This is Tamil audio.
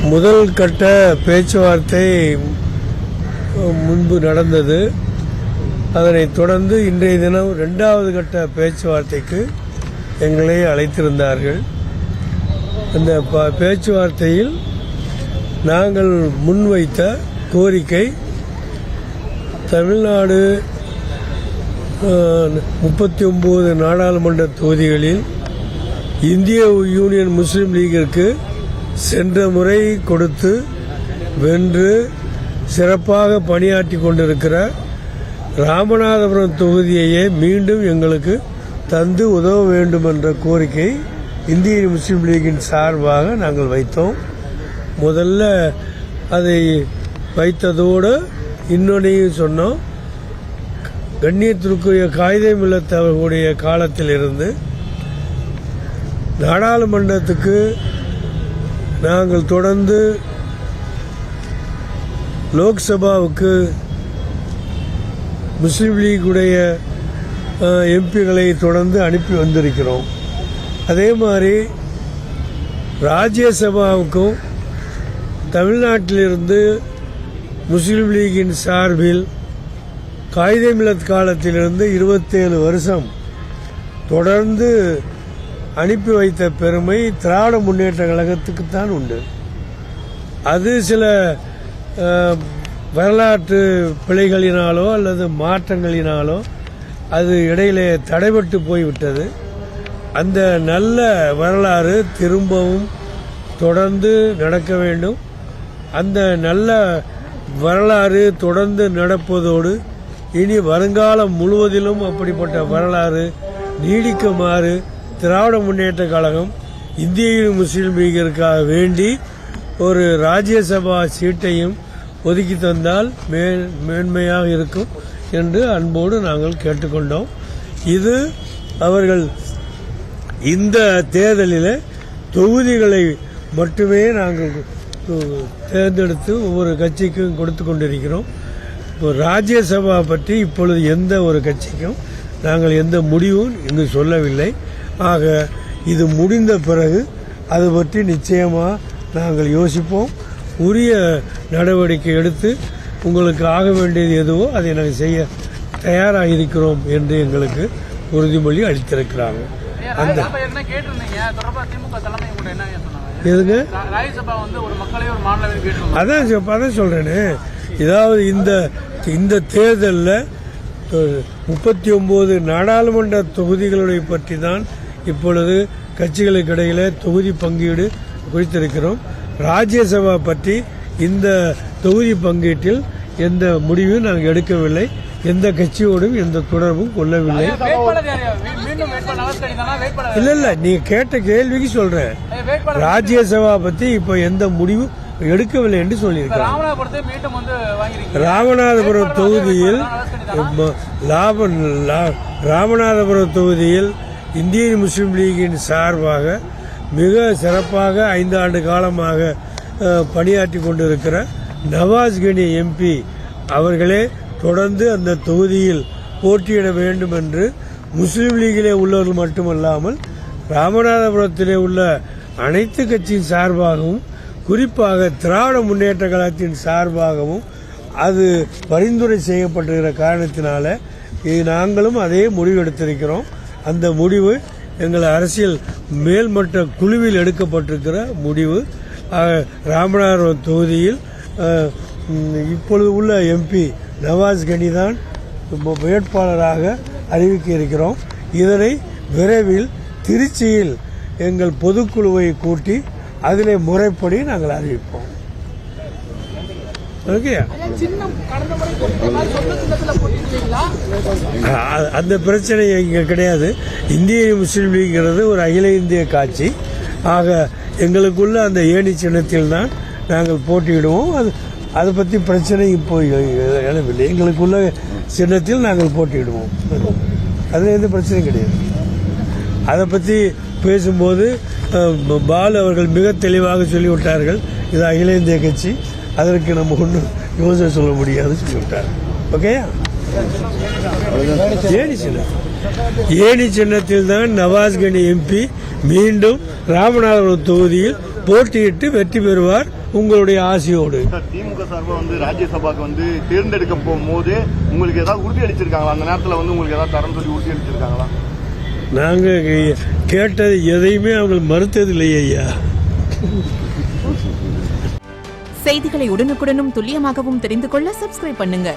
முதல் கட்ட பேச்சுவார்த்தை முன்பு நடந்தது. அதனைத் தொடர்ந்து இன்றைய தினம் இரண்டாவது கட்ட பேச்சுவார்த்தைக்கு எங்களை அழைத்திருந்தார்கள். அந்த பேச்சுவார்த்தையில் நாங்கள் முன்வைத்த கோரிக்கை தமிழ்நாடு 39 நாடாளுமன்ற தொகுதிகளில் இந்திய யூனியன் முஸ்லீம் லீகிற்கு சென்ற முறை கொடுத்து வென்று சிறப்பாக பணியாற்றி கொண்டிருக்கிற ராமநாதபுரம் தொகுதியையே மீண்டும் எங்களுக்கு தந்து உதவ வேண்டும் என்ற கோரிக்கை இந்திய முஸ்லீம் லீகின் சார்பாக நாங்கள் வைத்தோம். முதல்ல அதை வைத்ததோடு இன்னொன்னையும் சொன்னோம். கண்ணியத்திற்குரிய காயிதே மில்லத் அவர்களுடைய காலத்திலிருந்து நாடாளுமன்றத்துக்கு நாங்கள் தொடர்ந்து லோக்சபாவுக்கு முஸ்லீம் லீக்குடைய எம்பிகளை தொடர்ந்து அனுப்பி வந்திருக்கிறோம். அதே மாதிரி ராஜ்யசபாவுக்கும் தமிழ்நாட்டிலிருந்து முஸ்லீம் லீகின் சார்பில் காயிதே மில்லத் காலத்திலிருந்து 27 வருஷம் தொடர்ந்து அனுப்பி வைத்த பெருமை திராவிட முன்னேற்ற கழகத்துக்குத்தான் உண்டு. அது சில வரலாற்று பிழைகளினாலோ அல்லது மாற்றங்களினாலோ அது இடையிலே தடைபட்டு போய்விட்டது. அந்த நல்ல வரலாறு திரும்பவும் தொடர்ந்து நடக்க வேண்டும். அந்த நல்ல வரலாறு தொடர்ந்து நடப்பதோடு இனி வருங்காலம் முழுவதிலும் அப்படிப்பட்ட வரலாறு நீடிக்குமாறு திராவிட முன்னேற்ற கழகம் இந்திய முஸ்லீம் லீகிற்காக வேண்டி ஒரு ராஜ்யசபா சீட்டையும் ஒதுக்கி தந்தால் மேன்மையாக இருக்கும் என்று அன்போடு நாங்கள் கேட்டுக்கொண்டோம். இது அவர்கள் இந்த தேர்தலில் தொகுதிகளை மட்டுமே நாங்கள் தேர்ந்தெடுத்து ஒவ்வொரு கட்சிக்கும் கொடுத்து கொண்டிருக்கிறோம். ராஜ்யசபா பற்றி இப்பொழுது எந்த ஒரு கட்சிக்கும் நாங்கள் எந்த முடிவும் இங்கு சொல்லவில்லை. ஆக இது முடிந்த பிறகு அது பற்றி நிச்சயமாக நாங்கள் யோசிப்போம். உரிய நடவடிக்கை எடுத்து உங்களுக்கு ஆக வேண்டியது எதுவோ அதை நாங்கள் செய்ய தயாராக இருக்கிறோம் என்று எங்களுக்கு உறுதிமொழி அளித்திருக்கிறாங்க. அந்த எதுங்க அதான் சொல்றேன்னு, இதாவது இந்த தேர்தலில் 39 நாடாளுமன்ற தொகுதிகளுடைய பற்றி தான் இப்பொழுது கட்சிகளுக்கு இடையில தொகுதி பங்கீடு குறித்திருக்கிறோம். ராஜ்யசபா பற்றி இந்த தொகுதி பங்கீட்டில் எந்த முடிவும் நாங்கள் எடுக்கவில்லை. எந்த கட்சியோடும் எந்த தொடர்பும் கொள்ளவில்லை. இல்ல நீங்க கேட்ட கேள்விக்கு சொல்றேன். ராஜ்யசபா பத்தி இப்ப எந்த முடிவும் எடுக்கவில்லை என்று சொல்லியிருக்கிறார். ராமநாதபுரம் தொகுதியில் இந்திய முஸ்லீம் லீகின் சார்பாக மிக சிறப்பாக 5 ஆண்டு காலமாக பணியாற்றி கொண்டிருக்கிற நவாஸ் கனி எம்பி அவர்களே தொடர்ந்து அந்த தொகுதியில் போட்டியிட வேண்டும் என்று முஸ்லீம் லீகிலே உள்ளவர்கள் மட்டுமல்லாமல் ராமநாதபுரத்திலே உள்ள அனைத்து கட்சியின் சார்பாகவும் குறிப்பாக திராவிட முன்னேற்ற கழகத்தின் சார்பாகவும் அது பரிந்துரை செய்யப்பட்டிருக்கிற காரணத்தினால நாங்களும் அதே முடிவு எடுத்திருக்கிறோம். அந்த முடிவு எங்கள் அரசியல் மேல்மட்ட குழுவில் எடுக்கப்பட்டிருக்கிற முடிவு. ராமநாதபுரம் தொகுதியில் இப்பொழுது உள்ள எம்பி நவாஸ் கனி தான் வேட்பாளராக அறிவிக்க இருக்கிறோம். இதனை விரைவில் திருச்சியில் எங்கள் பொதுக்குழுவை கூட்டி அதிலே முறைப்படி நாங்கள் அறிவிப்போம். அந்த பிரச்சனை இங்க கிடையாது. இந்திய முஸ்லீம் லீக்ங்கிறது ஒரு அகில இந்திய கட்சி. ஆக எங்களுக்குள்ள அந்த ஏணி சின்னத்தில் தான் நாங்கள் போட்டியிடுவோம். அதை பற்றி பிரச்சனை இப்போ எழவில்லை. எங்களுக்குள்ள சின்னத்தில் நாங்கள் போட்டியிடுவோம். அதில் எந்த பிரச்சனையும் கிடையாது. அதை பற்றி பேசும்போது பாலு அவர்கள் மிக தெளிவாக சொல்லிவிட்டார்கள். இது அகில இந்திய கட்சி, அதற்கு நம்ம ஒன்றும் யோசனை சொல்ல முடியாது சொல்லிவிட்டார். ஓகே, ஏணி சின்னத்தில் தான் நவாஸ் கனி எம்பி மீண்டும் ராமநாதபுரம் தொகுதியில் போட்டியிட்டு வெற்றி பெறுவார். உங்களுடைய ஆசையோடு. திமுக சார்பாக வந்து ராஜ்யசபாக்கு வந்து தேர்ந்தெடுக்க போகும்போது உங்களுக்கு ஏதாவது உறுதி அளிச்சிருக்காங்களா? அந்த நேரத்தில் வந்து உங்களுக்கு ஏதாவது தரம் சொல்லி உறுதி அளிச்சிருக்காங்களா? நாங்கள் கேட்டது எதையுமே அவங்க மறுத்தது இல்லையே ஐயா. செய்திகளை உடனுக்குடனும் துல்லியமாகவும் தெரிந்து கொள்ள சப்ஸ்கிரைப் பண்ணுங்க.